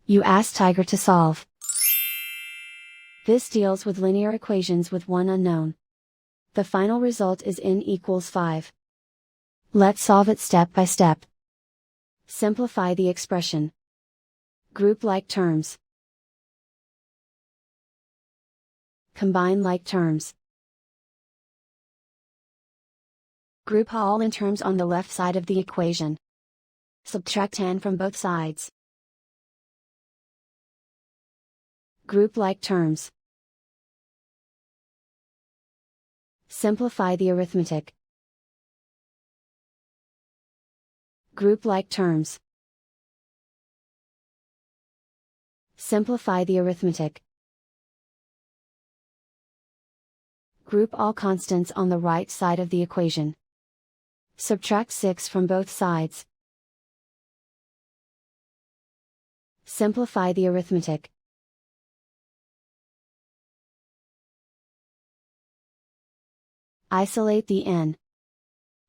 You ask Tiger to solve. This deals with linear equations with one unknown. The final result is n equals 5. Let's solve it step by step. Simplify the expression. Group like terms. Combine like terms. Group all in terms on the left side of the equation. Subtract n from both sides. Group like terms. Simplify the arithmetic. Group like terms. Simplify the arithmetic. Group all constants on the right side of the equation. Subtract 6 from both sides. Simplify the arithmetic. Isolate the n.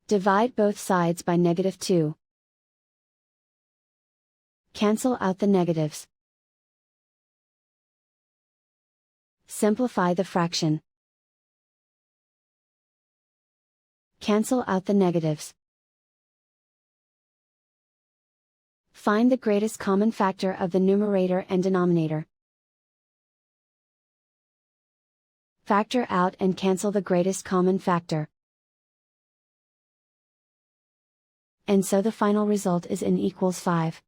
Divide both sides by -2. Cancel out the negatives. Simplify the fraction. Cancel out the negatives. Find the greatest common factor of the numerator and denominator. Factor out and cancel the greatest common factor. And so the final result is n equals 5.